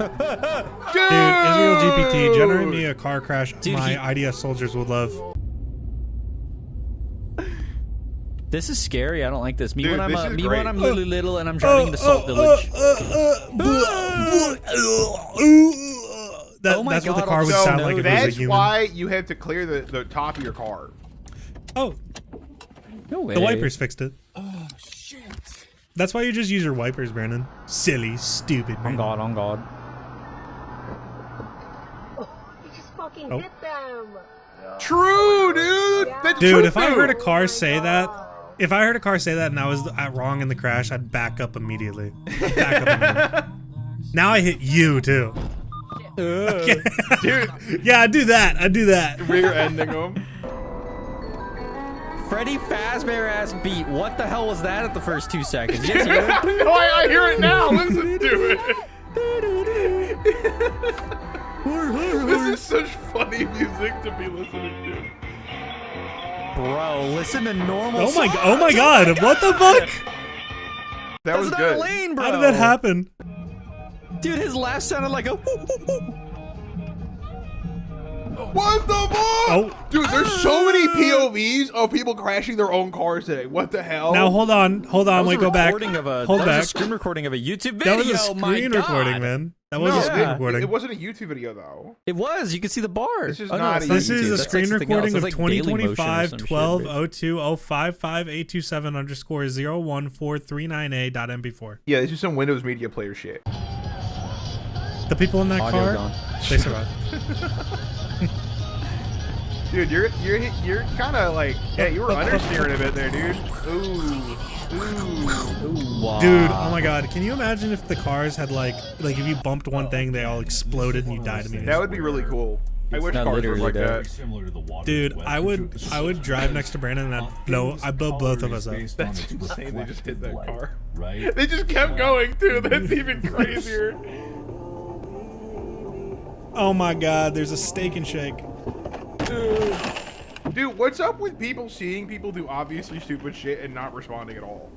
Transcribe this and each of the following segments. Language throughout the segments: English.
Israel GPT, generate me a car crash my IDF soldiers would love. This is scary. I don't like this. Me when I'm really little and I'm driving in the Salt Village. That's what the car would sound like if it was a human. That's why you had to clear the top of your car. Oh. No way. The wipers fixed it. Oh, shit. That's why you just use your wipers, Brandon. Silly, stupid man. On God. You just fucking hit them. True, dude. That's Dude, if I heard a car say that, and I was wrong in the crash, I'd back up immediately. Now I hit you too. Dude. Yeah, I do that. Rear ending them. Freddy Fazbear ass beat. What the hell was that at the first 2 seconds? You guys hear it? No, I hear it now. Listen to it. This is such funny music to be listening to. Bro, listen to normal. Oh my god! What the fuck? That was good. Lane, bro. How did that happen? Dude, his laugh sounded like a. What the fuck? Oh. Dude, there's so many POVs of people crashing their own cars today. What the hell? Now hold on. Wait, go back. Hold that back. was a screen recording of a YouTube video. That was a screen recording, man. That was a screen recording. It wasn't a YouTube video though. It was. You can see the bar. This is not. This is a screen recording of 2025-12-02-055827_01439A.mp4. Yeah, this is some Windows Media Player shit. The people in that Audio car, gone. they survived. Dude, you're kind of like, yeah, you were understeering a bit there, dude. Ooh. Wow. Dude, oh my god, can you imagine if the cars had like if you bumped one thing, they all exploded and you died immediately? That would be really cool. I wish cars were like that. Dude, I would drive next to Brandon and I'd blow both of us up. That's insane. They just hit that car. Right? They just kept going too. That's even crazier. Oh my god, there's a steak and shake. Dude, what's up with people seeing people do obviously stupid shit and not responding at all?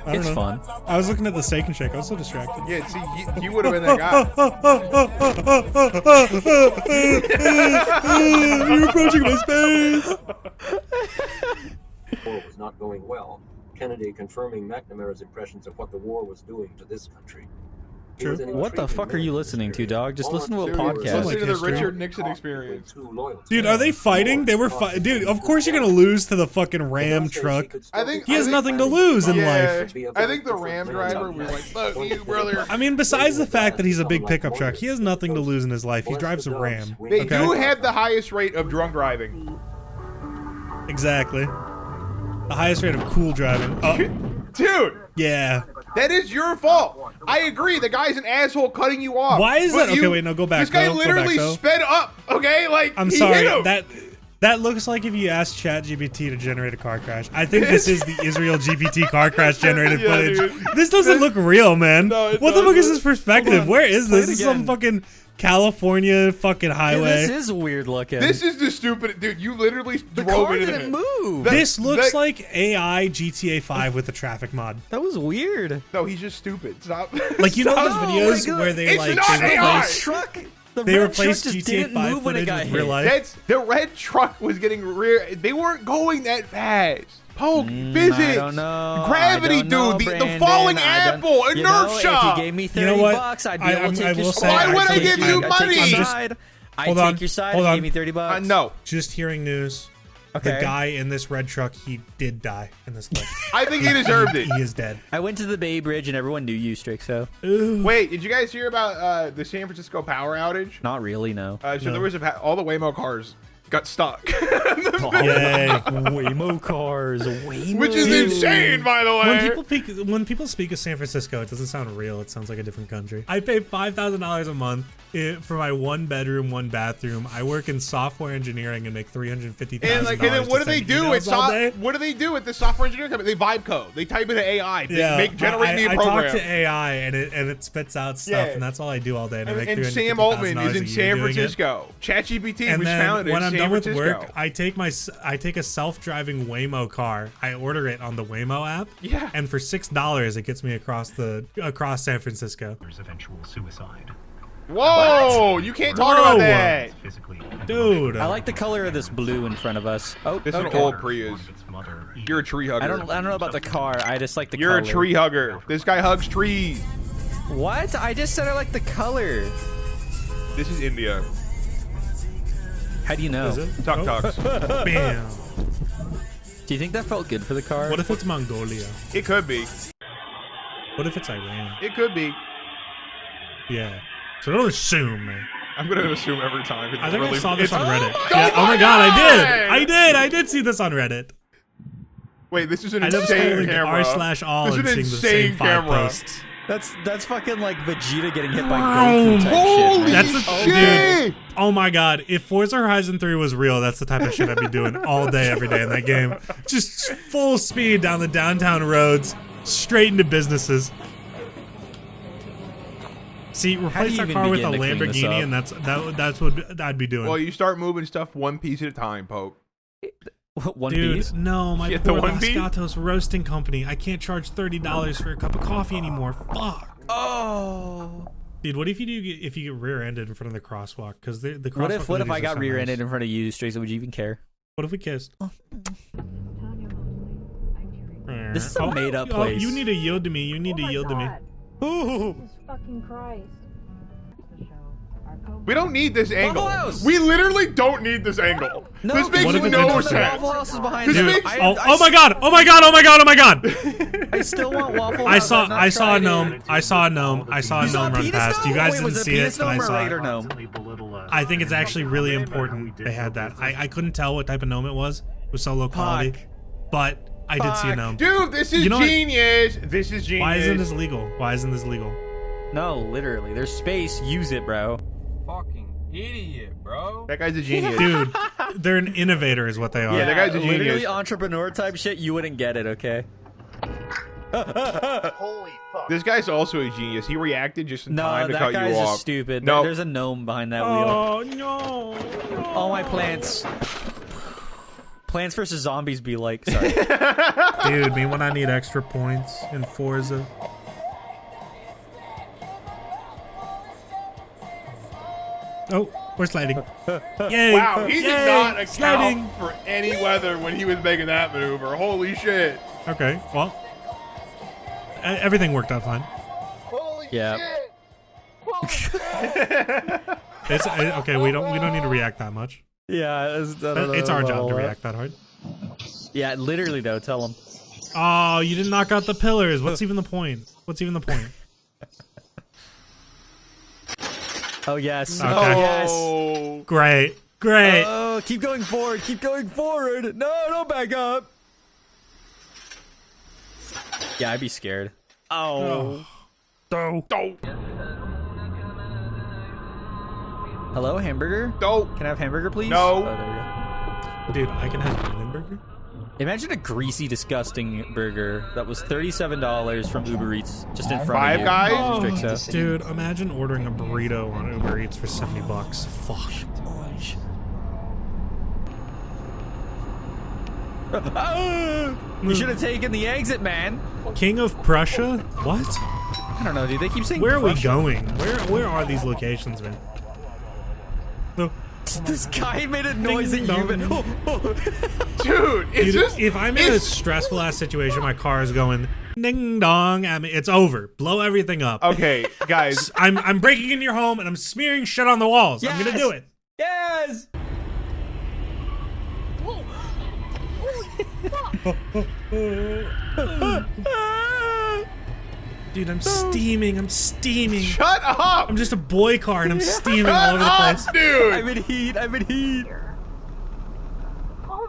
It's fun. I was looking at the steak and shake. I was so distracted. Yeah, see, you would have been that guy. You're approaching my space. The war was not going well. Kennedy confirming McNamara's impressions of what the war was doing to this country. True. What the fuck are you listening to, dog? Just listen to a Dude, podcast. listen to the Richard Nixon experience. Dude, are they fighting? They were dude, of course you're gonna lose to the fucking Ram truck. He has nothing to lose in life. I think the Ram driver was like, fuck you, brother. I mean, besides the fact that he's a big pickup truck, he has nothing to lose in his life. He drives a Ram. They do have the highest rate of drunk driving. Exactly. The highest rate of cool driving. Oh. Dude! Yeah. That is your fault. I agree. The guy's an asshole cutting you off. Why is that? Okay, wait, no, go back. This guy literally sped up. Okay, like I'm sorry. That looks like if you asked ChatGPT to generate a car crash. I think this is the Israel GPT car crash generated footage. Dude. This doesn't look real, man. No, what the fuck is this perspective? Where is this? This is some fucking California fucking highway. Dude, this is weird looking. This is the stupid dude. You literally the drove car into didn't him. move. This looks like AI GTA 5 with the traffic mod. That was weird. No, he's just stupid. Stop. Like you know Stop. those videos where they It's like not they AI. replace Truck. they replaced GTA 5 footage with real life. That's the red truck was getting rear. They weren't going that fast. Poke, physics, I don't know. gravity, know, dude, the Brandon. falling apple, You know, inertia. if you gave me 30 bucks, I'd be able to take your side. Why would I give you I'd money? take your side. I'd take your side if you gave me 30 bucks. No. Just hearing news. Okay. The guy in this red truck, he did die in this lift. I think he deserved it. He is dead. I went to the Bay Bridge and everyone knew you, Strick, so. Ooh. Wait, did you guys hear about the San Francisco power outage? Not really, no. So there was all the Waymo cars got stuck. Yay. Waymo cars. Waymo. Which is insane, by the way. When people speak of San Francisco, it doesn't sound real. It sounds like a different country. I pay $5,000 a month for my 1 bedroom, 1 bathroom. I work in software engineering and make $350,000. And then what do they do? What do they do at the software engineering company? They vibe code. They type in AI. They generate the program. I talk to AI and it spits out stuff, and that's all I do all day. And I make Sam Altman is in San Francisco. ChatGPT was founded in I'm done with Francisco. work, I take a self-driving Waymo car. I order it on the Waymo app. Yeah. And for $6, it gets me across San Francisco. There's eventual suicide. Whoa! You can't talk about that. Physically. Dude. I like the color of this blue in front of us. Oh, This is an okay. old Prius. You're a tree hugger. I don't know about the car. I just like the You're color. a tree hugger. This guy hugs trees. What? I just said I like the color. This is India. How do you know? Is it? Tuk tuks. Bam. Do you think that felt good for the car? What if it's Mongolia? It could be. What if it's Iran? It could be. Yeah. So don't assume, man. I'm gonna assume every time. I think really, I saw this it's- on Reddit. Oh Yeah, oh my god, God! I did see this on Reddit. Wait, this is an I love insane scrolling camera. r/all This and is an seeing the insane same 5 camera. posts. That's fucking like Vegeta getting hit by Boom. Goku type Holy shit. That's Man. the shit! dude. Oh my god, if Forza Horizon 3 was real, that's the type of shit I'd be doing all day, every day in that game. Just full speed down the downtown roads, straight into businesses. See, replace our even car with a begin to clean this Lamborghini, and that's what I'd be doing. Well, you start moving stuff one piece at a time, Pope. One Dude, piece. no, my Shit, the poor One Los Piece? Gatos roasting company. I can't charge $30 for a cup of coffee anymore. Fuck. Oh. Dude, what if you get rear-ended in front of the crosswalk? Because the crosswalk. What if I ladies are got so rear-ended nice. in front of you, Straight? Would you even care? What if we kissed? This is a made-up Oh, place. you need to yield to me. You need to yield to me. Ooh. Jesus fucking Christ. We don't need this angle. Waffle House! We literally don't need this angle. No, this makes what if it's no in- sense. Waffle House is behind This you. makes- Oh my god! Oh my god! Oh my god! Oh my god! I still want Waffle I House. saw I've not I saw a tried it. gnome. I saw a gnome. I saw a You saw gnome a run penis past. gnome? You guys Wait, didn't was see it, penis but I gnome or saw regular it. gnome? I think it's actually really important they had that. I couldn't tell what type of gnome it was. It was so low quality, Fuck. but I did see a gnome. Dude, this is You know what? genius. This is genius. Why isn't this legal? Why isn't this legal? No, literally. There's space. Use it, bro. Fucking idiot, bro. That guy's a genius. Dude, they're an innovator is what they are. Yeah, that guy's a literally genius. entrepreneur type shit. You wouldn't get it, okay? Holy fuck. This guy's also a genius. He reacted just in No, time to that cut you guy's off. just stupid. No. There's a gnome behind that wheel. Oh no! All my plants. Plants versus Zombies be like. Sorry. Dude, me when I need extra points in Forza. Oh, we're sliding. Yay! Wow, he Yay! did not account sliding. for any weather when he was making that maneuver. Holy shit. Okay, well, everything worked out fine. Holy Yeah. shit. Holy shit. It's okay. We don't need to react that much. Yeah, It's our job to react that hard. Yeah, literally though. Tell him. Oh, you didn't knock out the pillars. What's even the point? What's even the point? Oh yes. Okay. Oh yes. Oh. Great, great. Oh, keep going forward. Keep going forward. No, don't back up. Yeah, I'd be scared. Oh. Oh. Hello, hamburger? Dope. Can I have hamburger, please? No. Oh, there we go. Dude, I can have a burger. Imagine a greasy, disgusting burger that was $37 from Uber Eats just in front Five of you. Guys? Strixo. Dude, imagine ordering a burrito on Uber Eats for $70. Fuck. You should have taken the exit, man. King of Prussia? What? I don't know, dude. They keep saying Where are we Prussia. going? Where are these locations, man? No. This guy made a noise Ding at you. dong. Dude, it's Dude, just. if I'm in a stressful ass situation, my car is going ding dong at me. It's over. Blow everything up. Okay, guys. I'm breaking into your home and I'm smearing shit on the walls. I'm gonna Yes! do it. Yes. Dude, I'm steaming. I'm steaming. Shut up! I'm just a boy car and I'm steaming all over the place. Dude! I'm in heat. I'm in heat.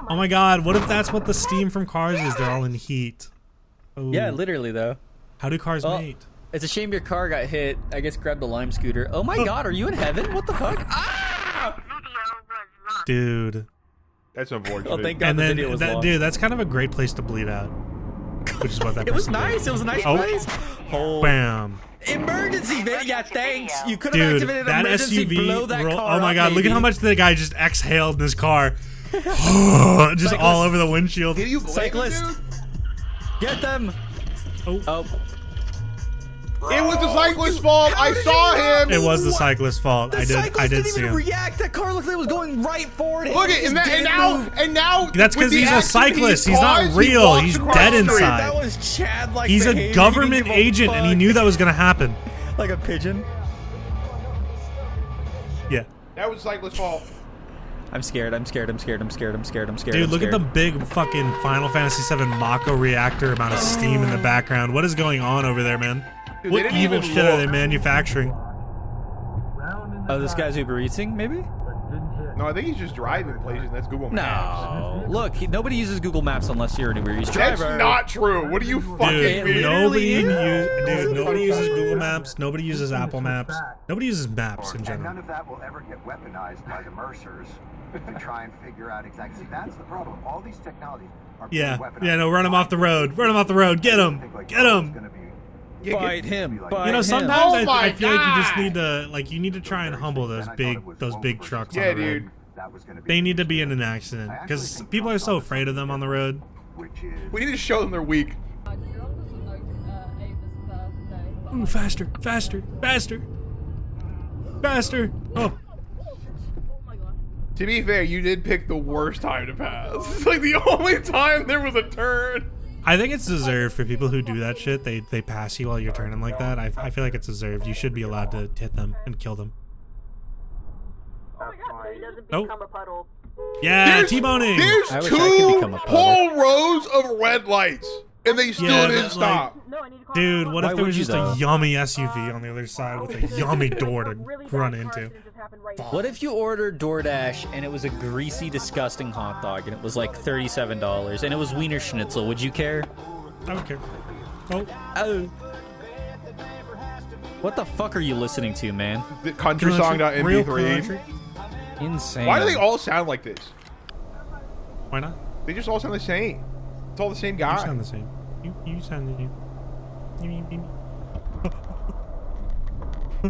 Oh my god, what if that's what the steam from cars is? They're all in heat. Ooh. Yeah, literally though. How do cars Oh. mate? It's a shame your car got hit. I guess grab the lime scooter. Oh my god, are you in heaven? What the fuck? Ah! Dude. That's unfortunate. Oh, thank God And the then, video was long. dude, that's kind of a great place to bleed out. Which is what that It was person did. nice. It was a nice Oh. place. Oh, Bam. Emergency, man. Yeah, thanks. You could have Dude, activated that emergency SUV. below that car. Oh my god, look at how much the guy just exhaled in his car. Just all over the windshield. Can you blame Cyclist. it, dude? Get them. Oh. It was the cyclist's fault. I saw him. It was the cyclist's fault. The I cyclist did didn't see even him. react. That car looked like it was going right forward. Look at and now. That's because with the he's a action cyclist. He's caused, not he real. walks He's across dead the street. inside. That was Chad-like He's a behavior. government He didn't give a agent, and he fuck. knew that was gonna happen. Like a pigeon. Yeah. That was the cyclist's fault. I'm scared. Dude, Look at the big fucking Final Fantasy VII Mako reactor amount of steam in the background. What is going on over there, man? Dude, What they didn't evil even shit are look. they manufacturing? Oh, this guy's Uber Eatsing, maybe? No, I think he's just driving places. That's Google Maps. No. Look, nobody uses Google Maps unless you're an Uber Eats That's driver. not true. What do you fucking Dude, mean? nobody is. nobody uses Google Maps. Nobody uses Apple Maps. Nobody uses maps in And general. none of that will ever get weaponized by the Mercers to try and figure out exactly. See, that's the problem. All these technologies are being Yeah, weaponized. yeah, no, run him off the road. Run him off the road. Get him. Get him. Bite him. You know, sometimes Oh I my feel like you just God. need to, like, you need to try and humble those big trucks Yeah, on the road. dude. They need to be in an accident because people are so afraid of them on the road. We need to show them they're weak. Ooh, faster, faster, faster, faster. Oh, To be fair, you did pick the worst time to pass. It's like the only time there was a turn. I think it's deserved for people who do that shit. They pass you while you're turning like that. I feel like it's deserved. You should be allowed to hit them and kill them. Oh. Yeah, T-boning. There's I wish I could become two a whole rows of red lights, and they still Yeah, didn't but, stop. Dude, what Why if there would was you, just though? a yummy SUV on the other side with a yummy door to run into? What if you ordered DoorDash and it was a greasy, disgusting hot dog and it was like $37 and it was Wiener Schnitzel? Would you care? I don't care. Oh, Oh. What the fuck are you listening to, man? The real countrysong.mp3. country. Insane. Why do they all sound like this? Why not? They just all sound the same. It's all the same You guy. sound the same. You sound the same.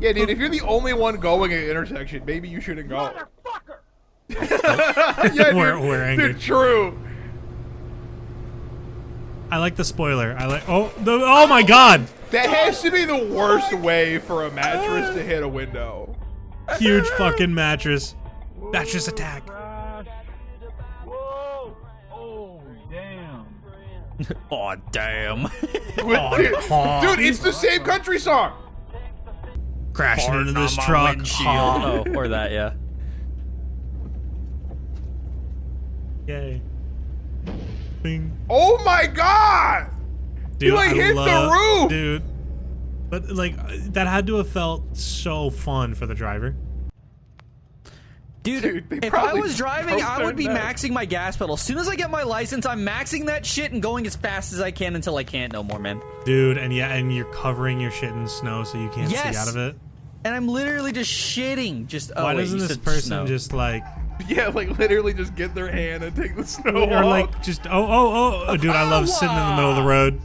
Yeah, dude, if you're the only one going at an intersection, maybe you shouldn't go. Yeah, dude, We're angry. Dude, true. I like the spoiler. I like. Oh my God! That has to be the worst way for a mattress to hit a window. Huge fucking mattress. Mattress attack. Whoa! Oh, damn. Aw, damn. Dude, it's the same country song. Crashing into this On my truck. windshield. Aw. Oh, or that, yeah. Yay. Bing. Oh my god! Dude, You, like, I hit the love, roof! Dude. But like that had to have felt so fun for the driver. Dude, they if I probably was driving, broke I their would be neck. maxing my gas pedal. As soon as I get my license, I'm maxing that shit and going as fast as I can until I can't no more, man. Dude, and yeah, and you're covering your shit in snow so you can't see Yes. out of it. And I'm literally just shitting. Just Why doesn't this person just like Yeah, like literally just get their hand and take the snow or off. like just dude, I love sitting in the middle of the road.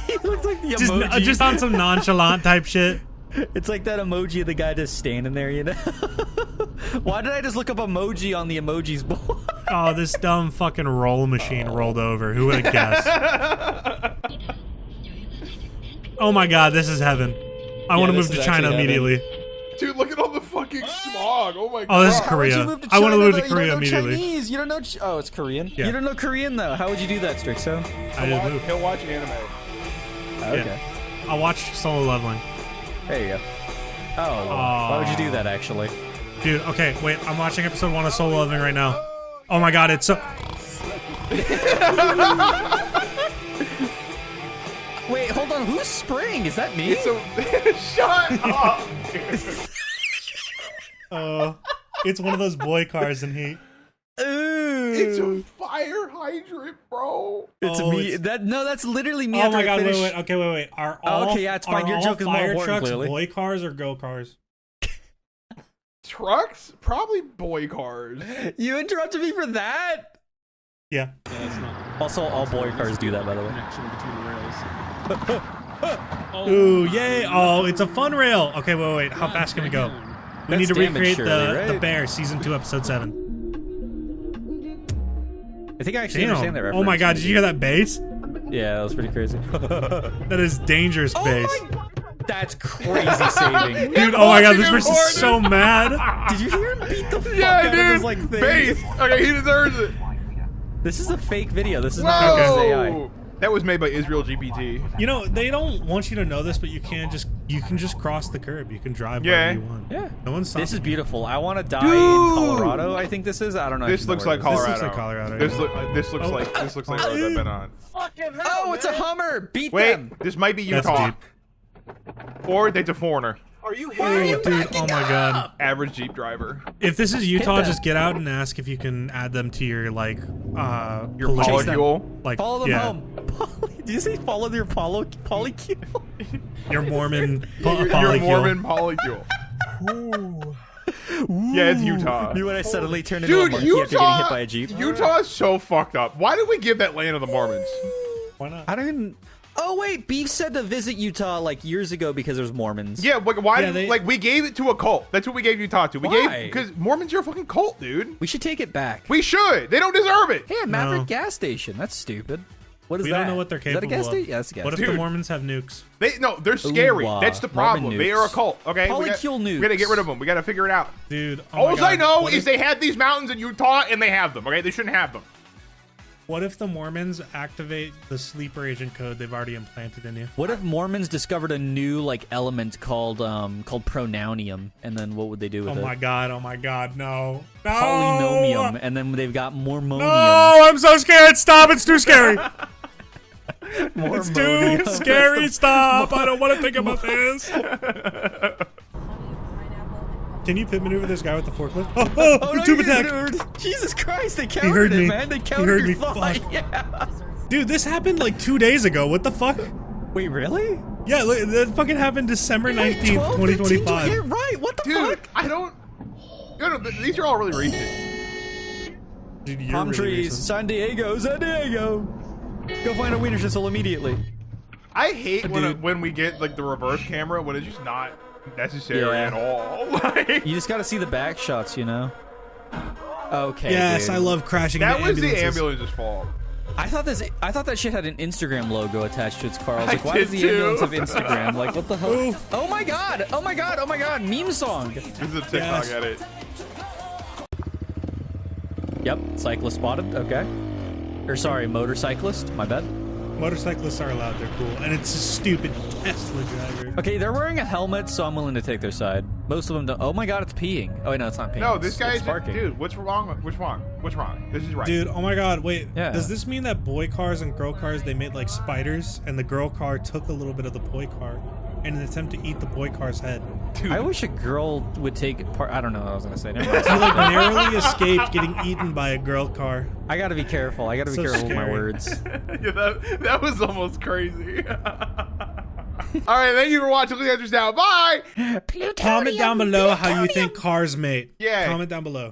He looks like the emoji. Just on some nonchalant type shit. It's like that emoji of the guy just standing there, you know? Why did I just look up emoji on the emojis board? Oh, this dumb fucking roll machine rolled over. Who would have guessed? Oh my god, this is heaven. I want to move this to is China actually heaven. immediately. Dude, look at all the fucking smog. Oh my god. Oh, this is How would you Korea. move to I want to China, move to though? Korea You don't know immediately. Chinese. You don't know. Oh, it's Korean. Yeah. You don't know Korean though. How would you do that, Strixo? I just moved. He'll watch anime. Okay. I'll watch Solo Leveling. There you go. Oh, why would you do that actually? Dude, okay, wait, I'm watching episode 1 of Solo Leveling right now. Oh my god, it's so... Wait, hold on. Who's Spring? Is that me? It's a shut up. It's one of those boy cars in Heat. It's a fire hydrant, bro. It's Oh, me. it's- That's literally me. Oh after my I god, finish. wait. Okay. Are Oh, all, okay, yeah, it's fine. are Your all joke is more fire important, trucks clearly. boy cars or go cars? Trucks? Probably boy cars. You interrupted me for that. Yeah. Also, all boy cars do that, by the way. Ooh, yay. Oh, it's a fun rail. Okay, wait. How fast can we go? We need to recreate the Bear season 2 episode 7. I think I actually understand that reference. Oh my god, did you hear that bass? Yeah, that was pretty crazy. That is dangerous bass. That's crazy saving. Dude, oh my god, this person's so mad. Did you hear him beat the fuck out of his like thing? Base. Okay, he deserves it. This is a fake video. This is not AI. That was made by Israel GPT. You know, they don't want you to know this, but you can just cross the curb. You can drive wherever you want. Yeah. No one's stopping. This is beautiful. I want to die in Colorado. I think this is. I don't know. This looks like Colorado. This looks like Colorado. This looks like road I've been on. Oh, it's a Hummer. Beat Wait, them. this might be That's Utah. Jeep. Or it's a foreigner. Are you Oh, dude, oh my god. Average Jeep driver. If this is Utah, just get out and ask if you can add them to your like Your polycule. Like Follow them home. Did you say follow your polycule? Your Mormon Your polycule. Mormon polycule. Yeah, it's Utah. You when I suddenly turned into a Dude, monkey after getting hit by a Jeep? Utah is so fucked up. Why did we give that land to the Mormons? Why not? I don't even... Oh wait, Beef said to visit Utah like years ago because there's Mormons. Yeah, but why? Yeah, like we gave it to a cult. That's what we gave Utah to. We Why? because Mormons are a fucking cult, dude. We should take it back. We should. They don't deserve it. Hey, a Maverick No. gas station. That's stupid. What is We that? don't know what they're Is that a capable gas of. station? Yeah, that's a gas What if station. the Mormons have nukes? They're scary. That's the problem. Mormon They nukes. are a cult. Okay, Polycule we gotta get nukes. rid of them. We gotta figure it out. Dude, oh All my God. I know What is if- they have these mountains in Utah and they have them. Okay, they shouldn't have them. What if the Mormons activate the sleeper agent code they've already implanted in you? What if Mormons discovered a new like element called pronounium, and then what would they do with Oh it? my god, no. No! Polynomium, and then they've got mormonium. No, I'm so scared. Stop, it's too scary. It's Mormonium. too scary. Stop. I don't want to think about this. Can you pit maneuver this guy with the forklift? Oh, no, tube you attack. didn't. Jesus Christ, they He countered heard it, me. man. They He countered heard your me. thought. Fuck. Yeah. Dude, this happened like 2 days ago. What the fuck? Wait, really? Yeah, look, that fucking happened December 19th, 12, 15, 2025. You're right. What the Dude, fuck? I don't. No, these are all really recent. Dude, you're Palm really trees, recent. San Diego, San Diego. Go find a wiener schnitzel immediately. I hate Dude. when we get like the reverse camera when it's just not necessary Yeah. at all. Like, You just got to see the back shots, you know. Okay. Yes, dude. I love crashing that into was the ambulances. ambulance's fault. I thought that shit had an Instagram logo attached to its car. I was I like, why did does the too. ambulance have Instagram? Like, what the hell? Ooh. Oh my god! Oh my god! Oh my god! Meme song. This is a TikTok Yes. edit. Yep, cyclist spotted. Okay. Or sorry, motorcyclist. My bad. Motorcyclists are allowed, they're cool. And it's a stupid Tesla driver. Okay, they're wearing a helmet, so I'm willing to take their side. Most of them don't. Oh my god, it's peeing. Oh wait, no, it's not peeing. No, It's- this guy's it's parking. dude. What's wrong? What's wrong? What's wrong? This is right. Dude, oh my god, wait. Yeah. Does this mean that boy cars and girl cars, they made like spiders, and the girl car took a little bit of the boy car in an attempt to eat the boy car's head? I wish a girl would take part. I don't know what I was gonna say. Never mind. He like narrowly escaped getting eaten by a girl car. I gotta be careful. I gotta be So careful with my scary. words. Yeah, that was almost crazy. All right, thank you for watching. Look at this now. Bye. Comment down below how you think cars mate. Yeah. Comment down below.